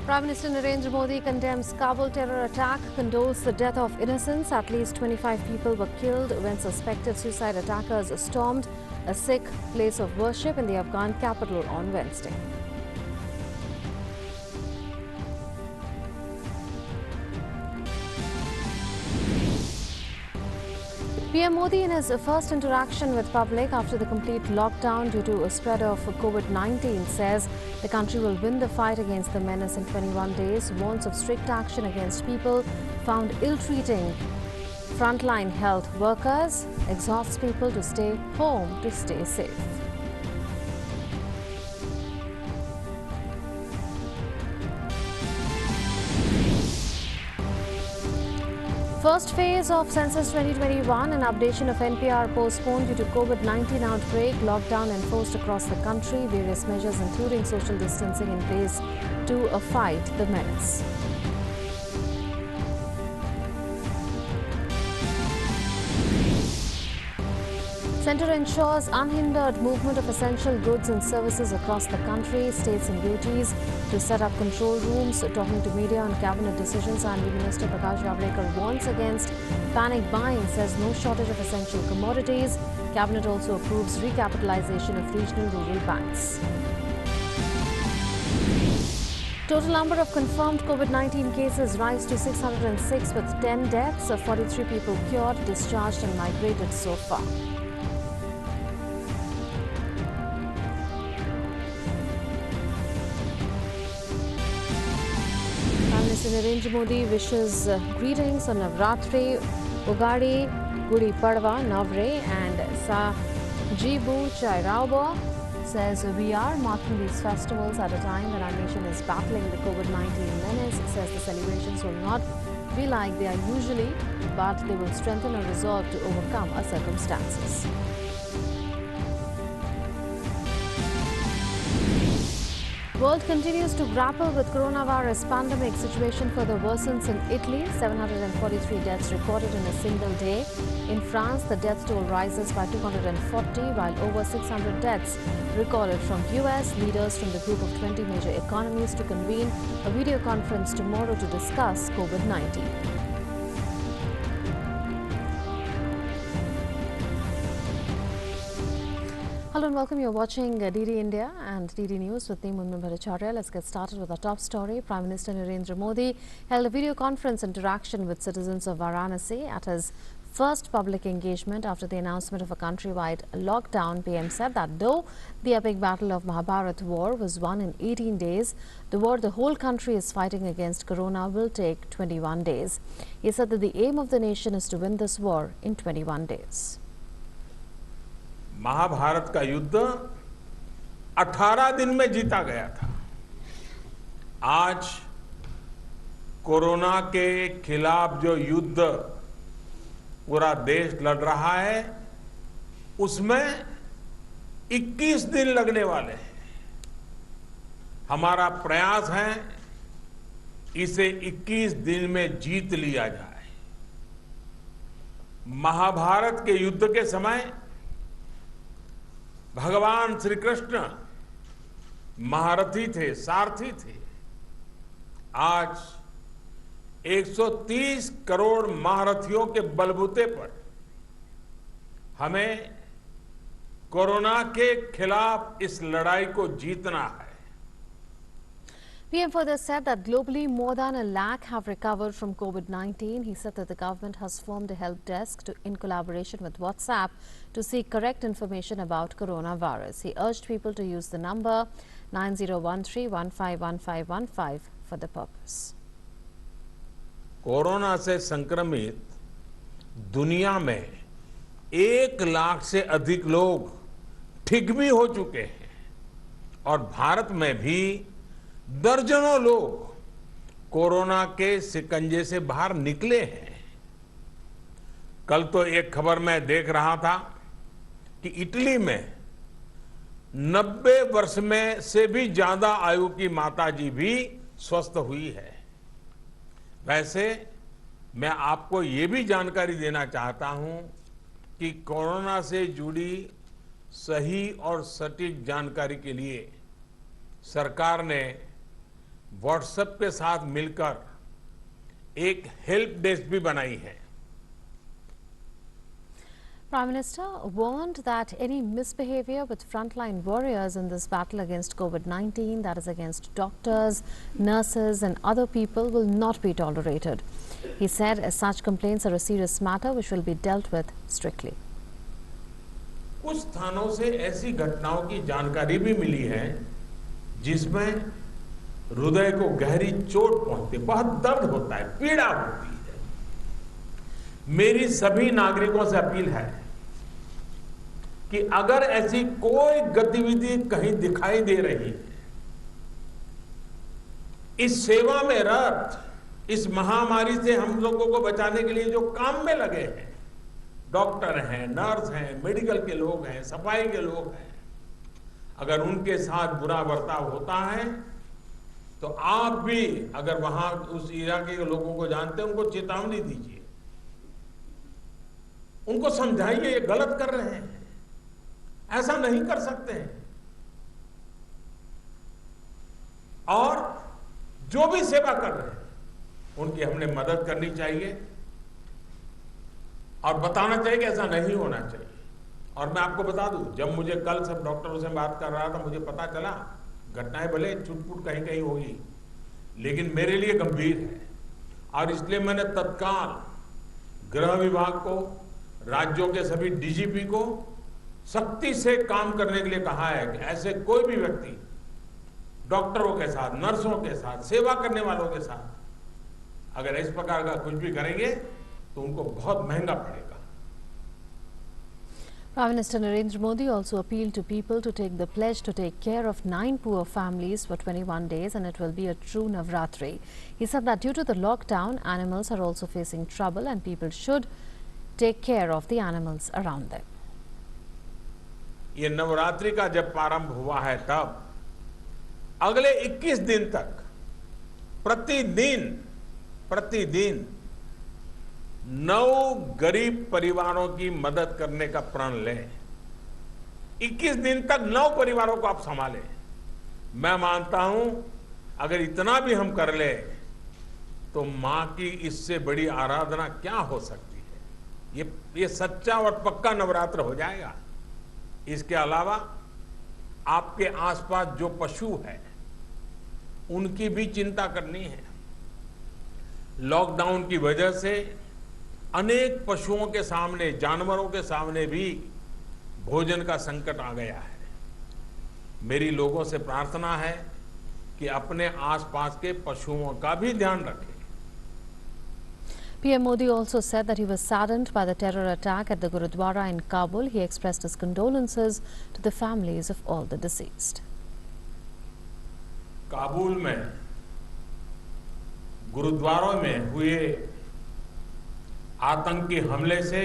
Prime Minister Narendra Modi condemns Kabul terror attack, condoles the death of innocents. At least 25 people were killed when suspected suicide attackers stormed a Sikh place of worship in the Afghan capital on Wednesday. PM Modi, in his first interaction with public after the complete lockdown due to a spread of COVID-19, says the country will win the fight against the menace in 21 days, warns of strict action against people found ill-treating frontline health workers, exhorts people to stay home to stay safe. First phase of Census 2021, an updation of NPR postponed due to COVID-19 outbreak, lockdown enforced across the country, various measures including social distancing in place to fight the menace. Centre ensures unhindered movement of essential goods and services across the country. States and UTs to set up control rooms. Talking to media on cabinet decisions, R&D Minister Prakash Javadekar warns against panic buying, says no shortage of essential commodities. Cabinet also approves recapitalization of regional rural banks. Total number of confirmed COVID-19 cases rise to 606 with 10 deaths. 43 people cured, discharged and migrated so far. Prime Minister Narendra Modi wishes greetings on Navratri, Ugadi, Gudi Padwa, Navre and Sajibu Chairauba. Says we are marking these festivals at a time when our nation is battling the COVID-19 menace. Says the celebrations will not be like they are usually, but they will strengthen our resolve to overcome our circumstances. World continues to grapple with coronavirus pandemic. Situation further worsens in Italy. 743 deaths recorded in a single day. In France, the death toll rises by 240, while over 600 deaths recorded from US. Leaders from the group of 20 major economies to convene a video conference tomorrow to discuss COVID-19. Hello and welcome. You're watching DD India and DD News with me, Munmin Bhattacharya. Let's get started with our top story. Prime Minister Narendra Modi held a video conference interaction with citizens of Varanasi at his first public engagement after the announcement of a countrywide lockdown. PM said that though the epic battle of Mahabharat war was won in 18 days, the war the whole country is fighting against corona will take 21 days. He said that the aim of the nation is to win this war in 21 days. Mahabharat का युद्ध 18 दिन में जीता गया था। आज corona के खिलाफ जो युद्ध पूरा देश लड़ रहा है, उसमें 21 दिन लगने वाले हैं। हमारा प्रयास है इसे 21 दिन में जीत लिया जाए। महाभारत के युद्ध के समय भगवान श्री कृष्ण महारथी थे, सारथी थे। आज 130 करोड़ महारथियों के बलबूते पर हमें कोरोना के खिलाफ इस लड़ाई को जीतना है। PM further said that globally more than 1 lakh have recovered from COVID-19. He said that the government has formed a help desk in collaboration with WhatsApp to seek correct information about coronavirus. He urged people to use the number 9013151515 for the purpose. Corona से संक्रमित दुनिया में 1 लाख से अधिक लोग ठीक भी हो चुके हैं और भारत में भी दर्जनों लोग कोरोना के शिकंजे से बाहर निकले हैं। कल तो एक खबर मैं देख रहा था कि इटली में 90 वर्ष में से भी ज्यादा आयु की माताजी भी स्वस्थ हुई है। वैसे मैं आपको ये भी जानकारी देना चाहता हूं कि कोरोना से जुड़ी सही और सटीक जानकारी के लिए सरकार ने व्हाट्सएप के साथ मिलकर एक हेल्प डेस्क भी बनाई है। Prime Minister warned that any misbehavior with frontline warriors in this battle against COVID-19, that is against doctors, nurses and other people, will not be tolerated. He said such complaints are a serious matter which will be dealt with strictly. कुछ स्थानों से ऐसी घटनाओं की जानकारी भी मिली है जिसमें हृदय को गहरी चोट पहुंचती है, बहुत दर्द होता है, पीड़ा होती है। मेरी सभी नागरिकों से अपील है कि अगर ऐसी कोई गतिविधि कहीं दिखाई दे रही है, इस सेवा में रत, इस महामारी से हम लोगों को बचाने के लिए जो काम में लगे हैं, डॉक्टर हैं, नर्स हैं, मेडिकल के लोग हैं, सफाई के लोग हैं, अगर उनके साथ बुरा बर्ताव होता है तो आप भी अगर वहां उस इलाके के लोगों को जानते हैं, उनको चेतावनी दीजिए, उनको समझाइए ये गलत कर रहे हैं, ऐसा नहीं कर सकते हैं। और जो भी सेवा कर रहे हैं उनकी हमने मदद करनी चाहिए और बताना चाहिए कि ऐसा नहीं होना चाहिए। और मैं आपको बता दूं, जब मुझे कल सब डॉक्टरों से बात कर रहा था, मुझे पता चला घटनाएं भले छुटपुट कहीं कहीं होगी, लेकिन मेरे लिए गंभीर है और इसलिए मैंने तत्काल गृह विभाग को, राज्यों के सभी डीजीपी को सख्ती से काम करने के लिए कहा है कि ऐसे कोई भी व्यक्ति डॉक्टरों के साथ, नर्सों के साथ, सेवा करने वालों के साथ अगर इस प्रकार का कुछ भी करेंगे तो उनको बहुत महंगा पड़ेगा। Prime Minister Narendra Modi also appealed to people to take the pledge to take care of 9 poor families for 21 days, and it will be a true Navratri. He said that due to the lockdown, animals are also facing trouble and people should take care of the animals around them. ये नवरात्रि का जब प्रारंभ हुआ है तब अगले 21 दिन तक प्रतिदिन 9 गरीब परिवारों की मदद करने का प्रण लें। 21 दिन तक 9 परिवारों को आप संभालें। मैं मानता हूं अगर इतना भी हम कर ले तो मां की इससे बड़ी आराधना क्या हो सकती है। ये सच्चा और पक्का नवरात्र हो जाएगा। इसके अलावा आपके आसपास जो पशु है उनकी भी चिंता करनी है। लॉकडाउन की वजह से अनेक पशुओं के सामने, जानवरों के सामने भी भोजन का संकट आ गया है। मेरी लोगों से प्रार्थना है कि अपने आसपास के पशुओं का भी ध्यान रखें। PM Modi also said that he was saddened by the terror attack at the Gurudwara in Kabul. He expressed his condolences to the families of all the deceased. Kabul में गुरुद्वारों में हुए आतंकी हमले से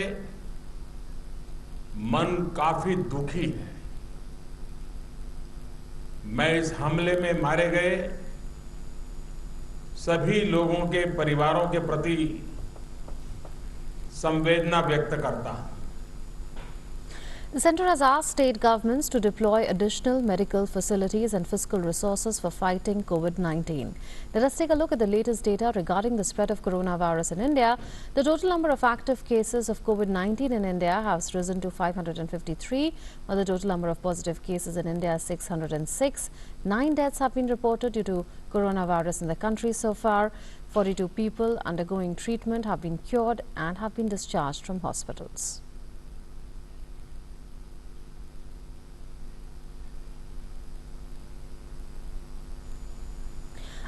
मन काफी दुखी है। मैं इस हमले में मारे गए सभी लोगों के परिवारों के प्रति संवेदना व्यक्त करता हूं। The centre has asked state governments to deploy additional medical facilities and fiscal resources for fighting COVID-19. Let us take a look at the latest data regarding the spread of coronavirus in India. The total number of active cases of COVID-19 in India has risen to 553, while the total number of positive cases in India is 606. 9 deaths have been reported due to coronavirus in the country so far. 42 people undergoing treatment have been cured and have been discharged from hospitals.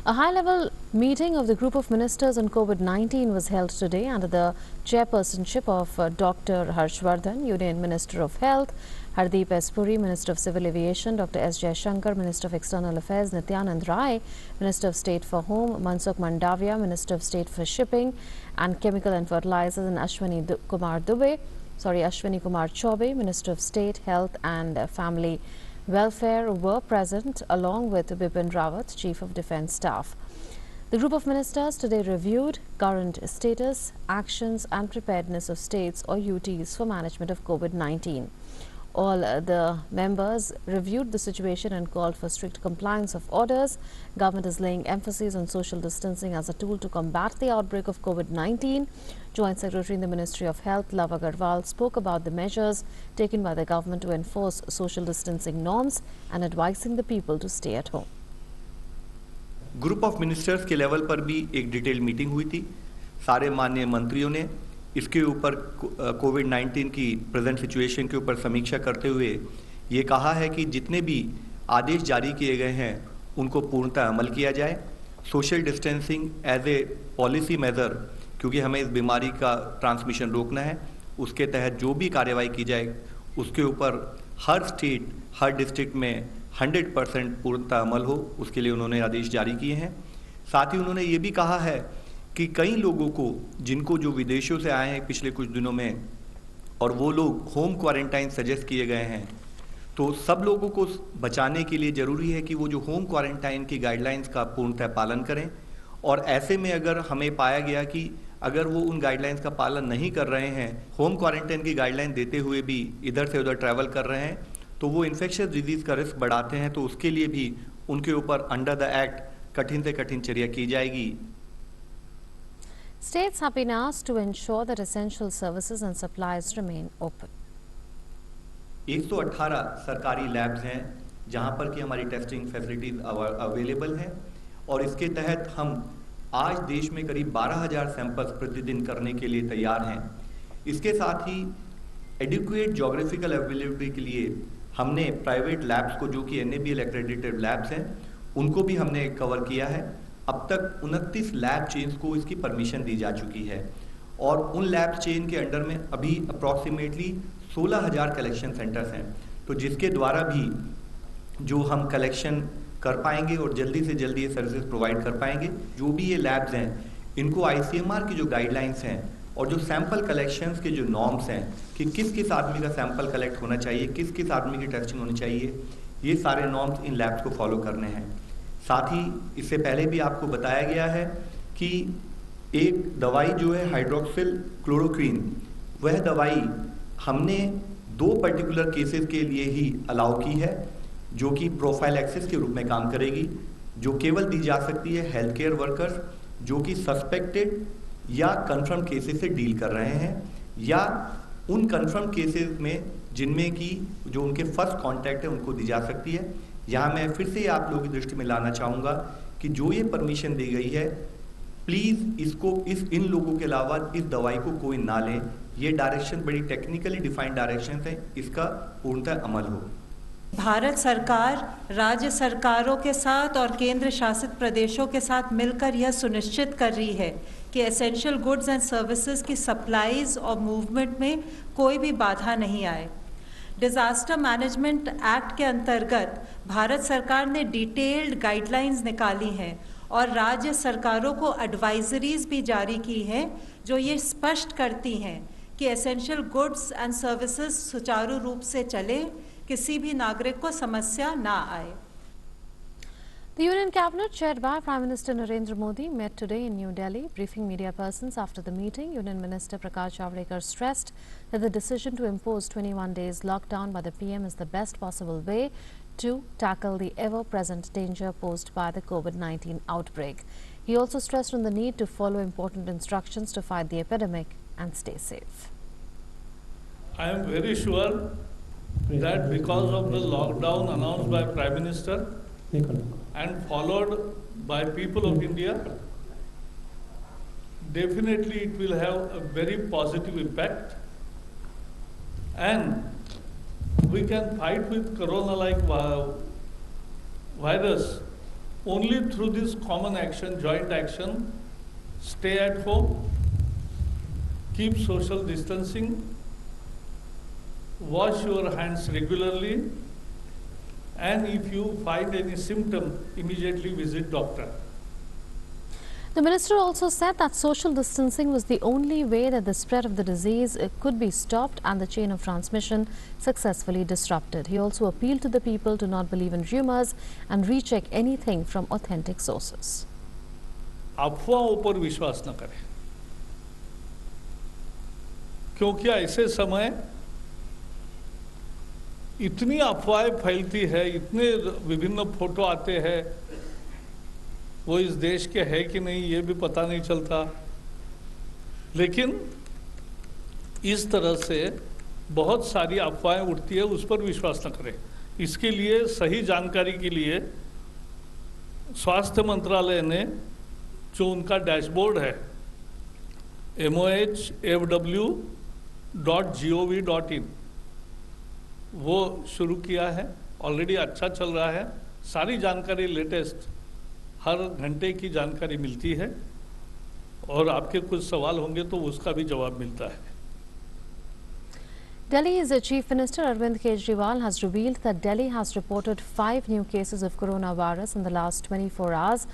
A high-level meeting of the group of ministers on COVID-19 was held today under the chairpersonship of Dr. Harshvardhan, Union Minister of Health, Hardeep S. Puri, Minister of Civil Aviation, Dr. S. Jaishankar, Minister of External Affairs, Nityanand Rai, Minister of State for Home, Mansukh Mandavia, Minister of State for Shipping and Chemical and Fertilizers, and Ashwani Kumar Chaubey, Minister of State, Health and Family Welfare were present along with Bipin Rawat, Chief of Defence Staff. The group of ministers today reviewed current status, actions and preparedness of states or UTs for management of COVID-19. All the members reviewed the situation and called for strict compliance of orders. Government is laying emphasis on social distancing as a tool to combat the outbreak of COVID-19. Joint Secretary in the Ministry of Health, Love Agarwal, spoke about the measures taken by the government to enforce social distancing norms and advising the people to stay at home. Group of ministers के level पर भी एक detail meeting हुई थी। सारे माननीय मंत्रियों ने इसके ऊपर कोविड-19 की प्रेजेंट सिचुएशन के ऊपर समीक्षा करते हुए ये कहा है कि जितने भी आदेश जारी किए गए हैं उनको पूर्णतः अमल किया जाए। Social distancing as a policy measure, क्योंकि हमें इस बीमारी का ट्रांसमिशन रोकना है, उसके तहत जो भी कार्रवाई की जाए उसके ऊपर हर स्टेट, हर डिस्ट्रिक्ट में 100% पूर्णतः अमल हो, उसके लिए उन्होंने आदेश जारी किए हैं। साथ ही उन्होंने ये भी कहा है कि कई लोगों को जिनको जो विदेशों से आए हैं पिछले कुछ दिनों में और वो लोग होम क्वारंटाइन सजेस्ट किए गए हैं, तो सब लोगों को बचाने के लिए ज़रूरी है कि वो जो होम क्वारंटाइन की गाइडलाइंस का पूर्णतः पालन करें। और ऐसे में अगर हमें पाया गया कि अगर वो उन गाइडलाइंस का पालन नहीं कर रहे हैं, होम क्वारंटाइन की गाइडलाइन देते हुए भी इधर से उधर ट्रैवल कर रहे हैं, तो वो इन्फेक्शियस डिजीज का रिस्क बढ़ाते हैं, तो उसके लिए भी उनके ऊपर अंडर द एक्ट कठिन से कठिन चर्या की जाएगी। States have been asked to ensure that essential services and supplies remain open. 118 सरकारी लैब्स हैं जहां पर कि हमारी टेस्टिंग फैसिलिटीज अवेलेबल हैं और इसके तहत हम आज देश में करीब 12,000 सैंपल्स प्रतिदिन करने के लिए तैयार हैं। इसके साथ ही एडिक्वेट ज्योग्राफिकल अवेलेबिलिटी के लिए हमने प्राइवेट लैब्स को, जो कि NABL एक्रेडिटेड लैब्स हैं, उनको भी हमने कवर किया है। अब तक 29 लैब चेन्स को इसकी परमिशन दी जा चुकी है और उन लैब चेन के अंडर में अभी अप्रॉक्सीमेटली 16,000 कलेक्शन सेंटर्स हैं, तो जिसके द्वारा भी जो हम कलेक्शन कर पाएंगे और जल्दी से जल्दी ये सर्विसेज प्रोवाइड कर पाएंगे। जो भी ये लैब्स हैं इनको ICMR की जो गाइडलाइंस हैं और जो सैंपल कलेक्शंस के जो नॉर्म्स हैं कि किस किस आदमी का सैंपल कलेक्ट होना चाहिए, किस किस आदमी की टेस्टिंग होनी चाहिए, ये सारे नॉर्म्स इन लैब्स को फॉलो करने हैं। साथ ही इससे पहले भी आपको बताया गया है कि एक दवाई जो है हाइड्रोक्सिल क्लोरोक्वीन, वह दवाई हमने 2 पर्टिकुलर केसेस के लिए ही अलाउ की है, जो कि प्रोफाइलैक्सिस के रूप में काम करेगी, जो केवल दी जा सकती है हेल्थ केयर वर्कर्स जो कि सस्पेक्टेड या कंफर्म केसेस से डील कर रहे हैं या उन कंफर्म केसेस में जिनमें कि जो उनके फर्स्ट कांटेक्ट है उनको दी जा सकती है। यहाँ मैं फिर से आप लोगों की दृष्टि में लाना चाहूँगा कि जो ये परमिशन दी गई है, प्लीज़ इसको इन लोगों के अलावा इस दवाई को कोई ना लें। ये डायरेक्शन बड़ी टेक्निकली डिफाइंड डायरेक्शन है, इसका पूर्णतः अमल हो। भारत सरकार राज्य सरकारों के साथ और केंद्र शासित प्रदेशों के साथ मिलकर यह सुनिश्चित कर रही है कि एसेंशियल गुड्स एंड सर्विसेज की सप्लाईज और मूवमेंट में कोई भी बाधा नहीं आए। डिजास्टर मैनेजमेंट एक्ट के अंतर्गत भारत सरकार ने डिटेल्ड गाइडलाइंस निकाली हैं और राज्य सरकारों को एडवाइजरीज भी जारी की हैं जो ये स्पष्ट करती हैं कि एसेंशियल गुड्स एंड सर्विसेज सुचारू रूप से चले, किसी भी नागरिक को समस्या ना आए। The Union Cabinet, chaired by Prime Minister Narendra Modi, met today in New Delhi. Briefing media persons after the meeting, Union Minister Prakash Javadekar stressed that the decision to impose 21 days lockdown by the PM is the best possible way to tackle the ever-present danger posed by the COVID-19 outbreak. He also stressed on the need to follow important instructions to fight the epidemic and stay safe. I am very sure that because of the lockdown announced by Prime Minister and followed by people of India, definitely it will have a very positive impact, and we can fight with corona-like virus only through this common action, joint action. Stay at home, keep social distancing, wash your hands regularly, and if you find any symptom, immediately visit doctor. The minister also said that social distancing was the only way that the spread of the disease could be stopped and the chain of transmission successfully disrupted. He also appealed to the people to not believe in rumors and recheck anything from authentic sources. अफवाहों पर विश्वास न करें, क्योंकि ऐसे समय इतनी अफवाहें फैलती है, इतने विभिन्न फोटो आते हैं, वो इस देश के है कि नहीं ये भी पता नहीं चलता। लेकिन इस तरह से बहुत सारी अफवाहें उठती है, उस पर विश्वास न करें। इसके लिए सही जानकारी के लिए स्वास्थ्य मंत्रालय ने जो उनका डैशबोर्ड है mohfw.gov.in वो शुरू किया है, ऑलरेडी अच्छा चल रहा है। सारी जानकारी लेटेस्ट हर घंटे की जानकारी मिलती है और आपके कुछ सवाल होंगे तो उसका भी जवाब मिलता है। Delhi's Chief Minister Arvind Kejriwal has revealed that Delhi has reported 5 new cases of coronavirus in the last 24 hours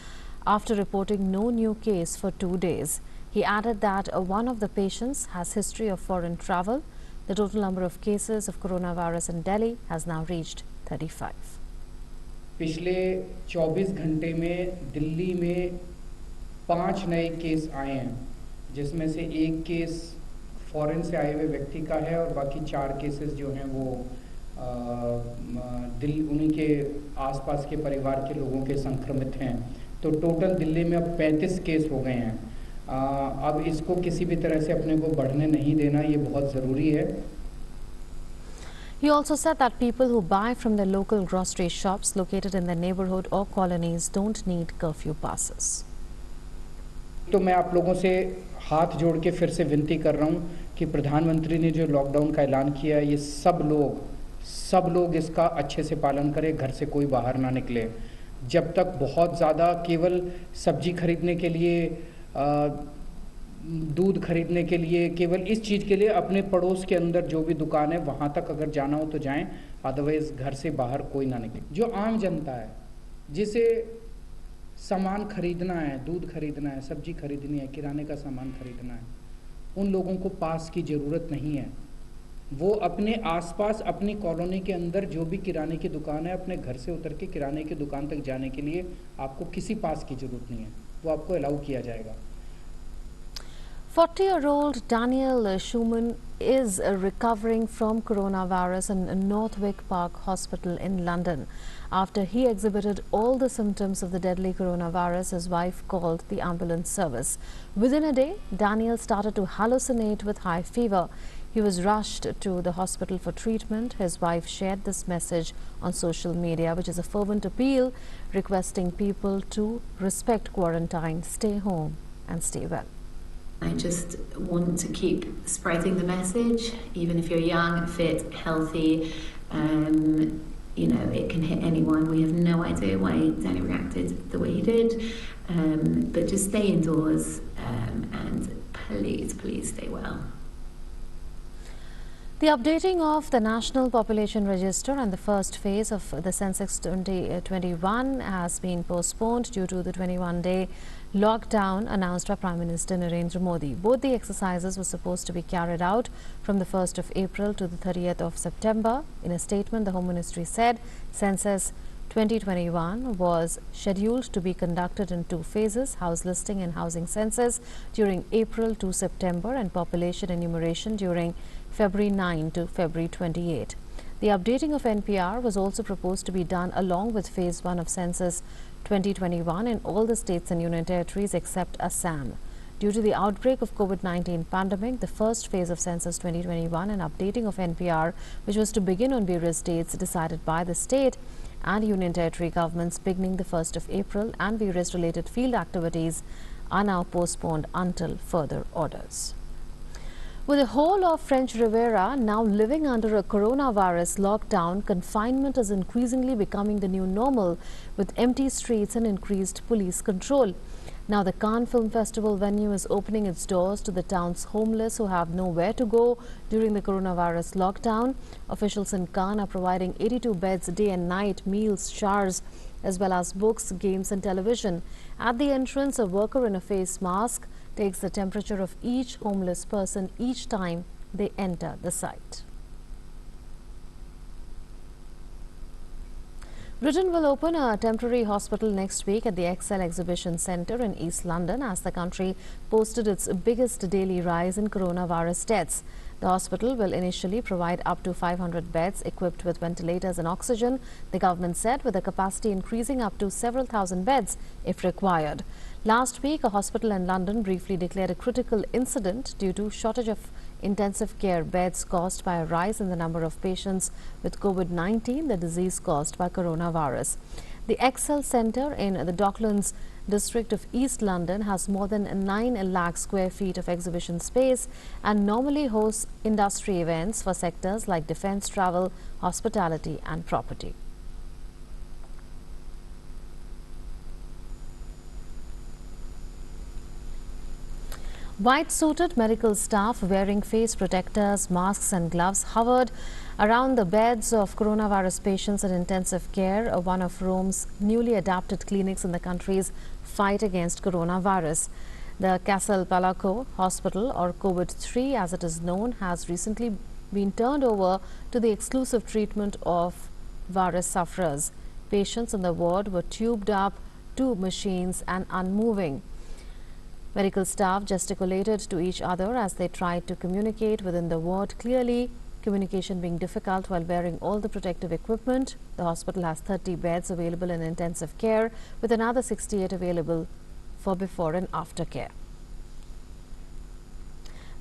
after reporting no new case for 2 days. He added that one of the patients has history of foreign travel. The total number of cases of coronavirus in Delhi has now reached 35. पिछले 24 घंटे में दिल्ली में 5 नए case आए हैं, जिसमें से एक केस फॉरेन से आए हुए व्यक्ति का है और बाकी 4 केसेस जो हैं वो उन्हीं के आसपास के परिवार के लोगों के संक्रमित हैं। तो टोटल दिल्ली में अब 35 केस हो गए हैं। अब इसको किसी भी तरह से अपने को बढ़ने नहीं देना, ये बहुत ज़रूरी है। He also said that people who buy from the local grocery shops located in the neighborhood or colonies don't need curfew passes. तो मैं आप लोगों से हाथ जोड़ के फिर से विनती कर रहा हूँ कि प्रधानमंत्री ने जो लॉकडाउन का ऐलान किया, ये सब लोग इसका अच्छे से पालन करें, घर से कोई बाहर ना निकले। जब तक बहुत ज़्यादा केवल सब्जी खरीदने के लिए, दूध खरीदने के लिए, केवल इस चीज़ के लिए अपने पड़ोस के अंदर जो भी दुकान है वहाँ तक अगर जाना हो तो जाएं, अदरवाइज़ घर से बाहर कोई ना निकले। जो आम जनता है, जिसे सामान खरीदना है, दूध खरीदना है, सब्जी खरीदनी है, किराने का सामान खरीदना है, उन लोगों को पास की ज़रूरत नहीं है। वो अपने आसपास अपनी कॉलोनी के अंदर जो भी किराने की दुकान है, अपने घर से उतर के किराने की दुकान तक जाने के लिए आपको किसी पास की ज़रूरत नहीं है, वो आपको अलाउ किया जाएगा। 40-year-old Daniel Schumann is recovering from coronavirus in Northwick Park Hospital in London. After he exhibited all the symptoms of the deadly coronavirus, his wife called the ambulance service. Within a day, Daniel started to hallucinate with high fever. He was rushed to the hospital for treatment. His wife shared this message on social media, which is a fervent appeal requesting people to respect quarantine, stay home and stay well. I just want to keep spreading the message, even if you're young, fit, healthy. You know, it can hit anyone. We have no idea why Danny reacted the way he did. But just stay indoors and please stay well. The updating of the National Population Register and the first phase of the Census 2021 has been postponed due to the 21-day lockdown announced by Prime Minister Narendra Modi. Both the exercises were supposed to be carried out from the 1st of April to the 30th of September. In a statement, the Home Ministry said Census 2021 was scheduled to be conducted in 2 phases, house listing and housing census during April to September and population enumeration during February 9 to February 28. The updating of NPR was also proposed to be done along with phase 1 of Census 2021 in all the states and union territories except Assam. Due to the outbreak of COVID-19 pandemic, the first phase of Census 2021 and updating of NPR, which was to begin on various dates decided by the state and union territory governments beginning the 1st of April, and various related field activities are now postponed until further orders. With the whole of French Riviera now living under a coronavirus lockdown, confinement is increasingly becoming the new normal, with empty streets and increased police control. Now the Cannes Film Festival venue is opening its doors to the town's homeless who have nowhere to go during the coronavirus lockdown. Officials in Cannes are providing 82 beds day and night, meals, showers, as well as books, games and television. At the entrance, a worker in a face mask takes the temperature of each homeless person each time they enter the site. Britain will open a temporary hospital next week at the Excel Exhibition Centre in East London as the country posted its biggest daily rise in coronavirus deaths. The hospital will initially provide up to 500 beds equipped with ventilators and oxygen, the government said, with the capacity increasing up to several thousand beds if required. Last week, a hospital in London briefly declared a critical incident due to shortage of intensive care beds caused by a rise in the number of patients with COVID-19, the disease caused by coronavirus. The Excel Centre in the Docklands district of East London has more than 9 lakh square feet of exhibition space and normally hosts industry events for sectors like defence, travel, hospitality and property. White-suited medical staff wearing face protectors, masks and gloves hovered around the beds of coronavirus patients in intensive care, one of Rome's newly adapted clinics in the country's fight against coronavirus. The Castel Palacco Hospital, or COVID-3 as it is known, has recently been turned over to the exclusive treatment of virus sufferers. Patients in the ward were tubed up to machines and unmoving. Medical staff gesticulated to each other as they tried to communicate within the ward, clearly communication being difficult while wearing all the protective equipment. The hospital has 30 beds available in intensive care, with another 68 available for before and after care.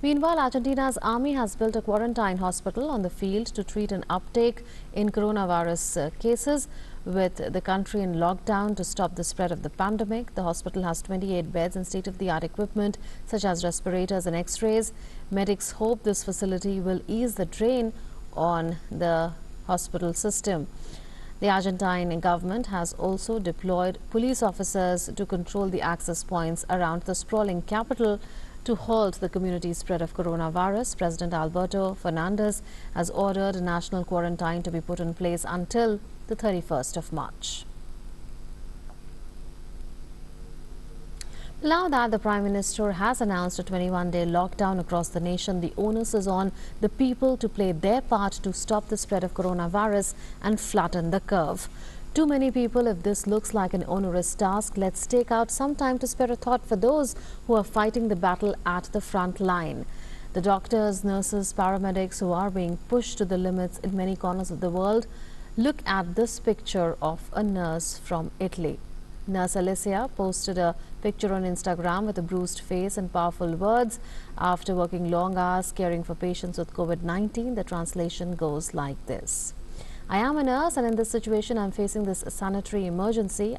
Meanwhile, Argentina's army has built a quarantine hospital on the field to treat an uptake in coronavirus cases. With the country in lockdown to stop the spread of the pandemic, the hospital has 28 beds and state-of-the-art equipment such as respirators and x-rays. Medics hope this facility will ease the drain on the hospital system. The Argentine government has also deployed police officers to control the access points around the sprawling capital to halt the community spread of coronavirus. President Alberto Fernandez has ordered a national quarantine to be put in place until the 31st of March. Now that the Prime Minister has announced a 21-day lockdown across the nation, the onus is on the people to play their part to stop the spread of coronavirus and flatten the curve. Too many people, if this looks like an onerous task, let's take out some time to spare a thought for those who are fighting the battle at the front line. The doctors, nurses, paramedics who are being pushed to the limits in many corners of the world. Look at this picture of a nurse from Italy. Nurse Alicia posted a picture on Instagram with a bruised face and powerful words. After working long hours caring for patients with COVID-19, the translation goes like this. I am a nurse, and in this situation I'm facing this sanitary emergency.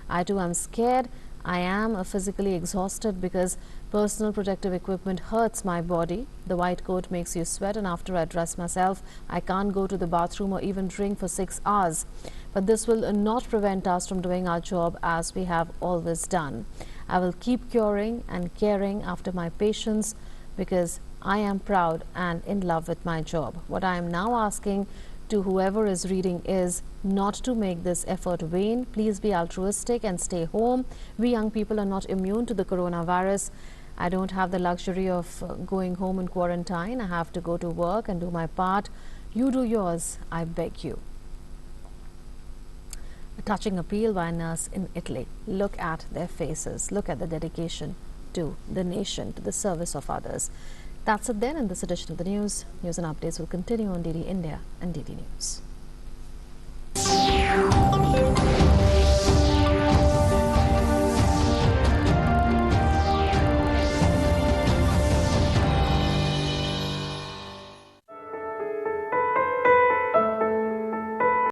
I too am scared. I am physically exhausted because personal protective equipment hurts my body. The white coat makes you sweat, and after I dress myself, I can't go to the bathroom or even drink for 6 hours. But this will not prevent us from doing our job as we have always done. I will keep curing and caring after my patients because I am proud and in love with my job. What I am now asking to whoever is reading is not to make this effort vain. Please be altruistic and stay home. We young people are not immune to the coronavirus. I don't have the luxury of going home in quarantine. I have to go to work and do my part. You do yours, I beg you. A touching appeal by a nurse in Italy. Look at their faces. Look at the dedication to the nation, to the service of others. That's it then in this edition of the news. News and updates will continue on DD India and DD News.